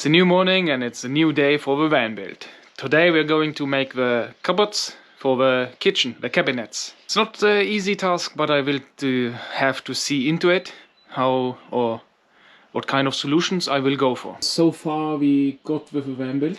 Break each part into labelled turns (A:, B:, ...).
A: It's a new morning and it's a new day for the van build. Today we're going to make the cupboards for the kitchen, the cabinets. It's not an easy task, but I will have to see into it how or what kind of solutions I will go for. So far we got with the van build.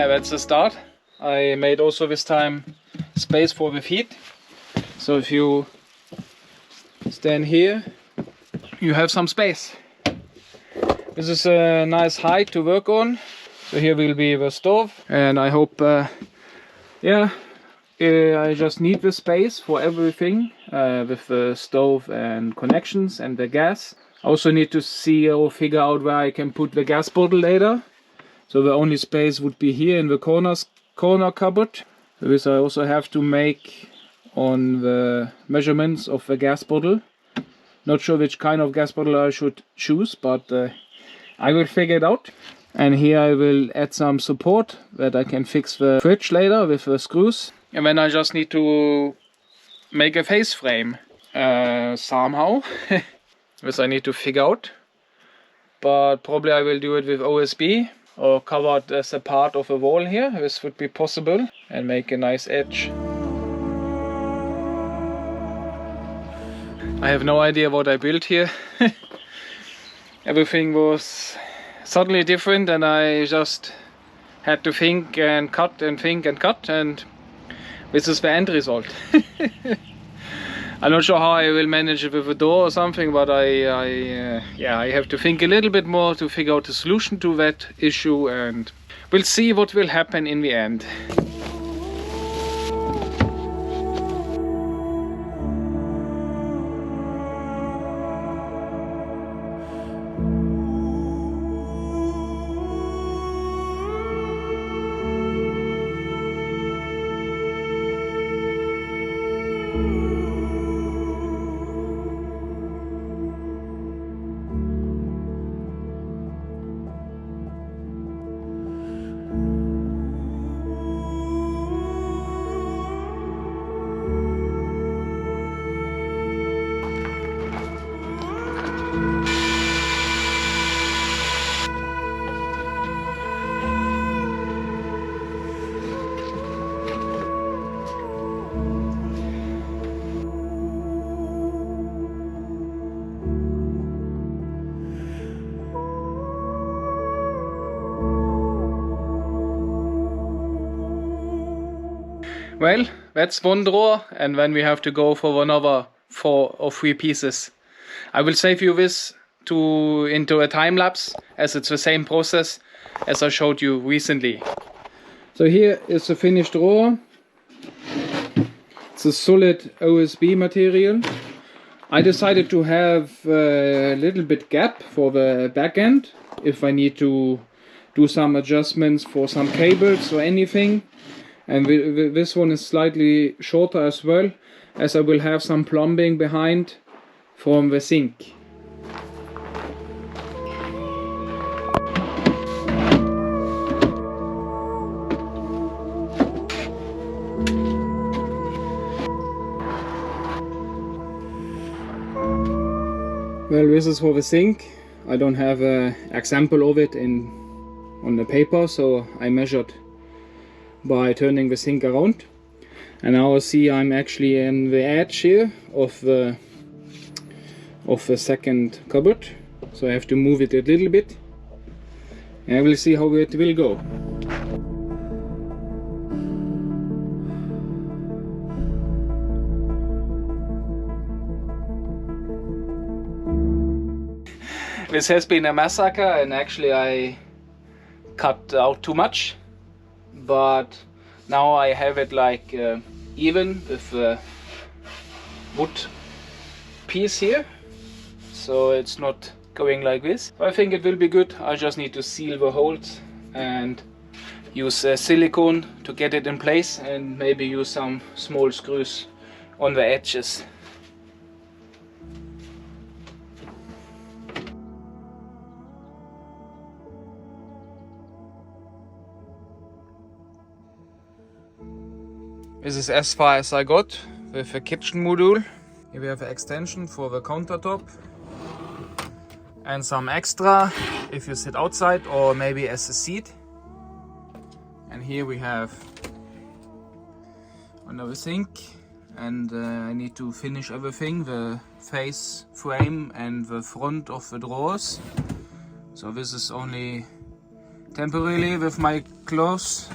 A: That's the start. I made also this time space for the feet. So if you stand here, you have some space. This is a nice height to work on. So here will be the stove, and I hope, I just need the space for everything with the stove and connections and the gas. I also need to see or figure out where I can put the gas bottle later. So the only space would be here in the corner cupboard. This I also have to make on the measurements of the gas bottle. Not sure which kind of gas bottle I should choose, but I will figure it out. And here I will add some support that I can fix the fridge later with the screws. And then I just need to make a face frame somehow. This I need to figure out. But probably I will do it with OSB. Or covered as a part of a wall here, this would be possible, and make a nice edge. I have no idea what I built here. Everything was suddenly different and I just had to think and cut and think and cut, and this is the end result. I'm not sure how I will manage it with a door or something, but I have to think a little bit more to figure out a solution to that issue, and we'll see what will happen in the end. Well, that's one drawer, and then we have to go for another 4 or 3 pieces. I will save you this into a time lapse, as it's the same process as I showed you recently. So here is the finished drawer. It's a solid OSB material. I decided to have a little bit gap for the back end if I need to do some adjustments for some cables or anything. And this one is slightly shorter as well, as I will have some plumbing behind from the sink. Well, this is for the sink. I don't have an example of it on the paper, so I measured by turning the sink around. And now I see I'm actually in the edge here of the second cupboard, so I have to move it a little bit, and we'll see how it will go. This has been a massacre, and actually I cut out too much, but now I have it like even with the wood piece here, so it's not going like this. I think it will be good. I just need to seal the holes and use silicone to get it in place, and maybe use some small screws on the edges. This is as far as I got with the kitchen module. Here we have an extension for the countertop and some extra if you sit outside or maybe as a seat. And here we have another sink, and I need to finish everything, the face frame and the front of the drawers. So this is only temporarily with my clothes.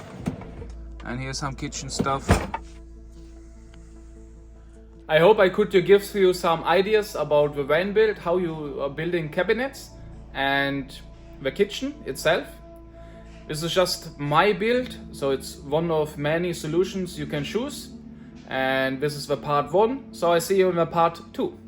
A: And here's some kitchen stuff. I hope I could give you some ideas about the van build, how you are building cabinets and the kitchen itself. This is just my build, so it's one of many solutions you can choose. And this is the part 1, so I see you in the part 2.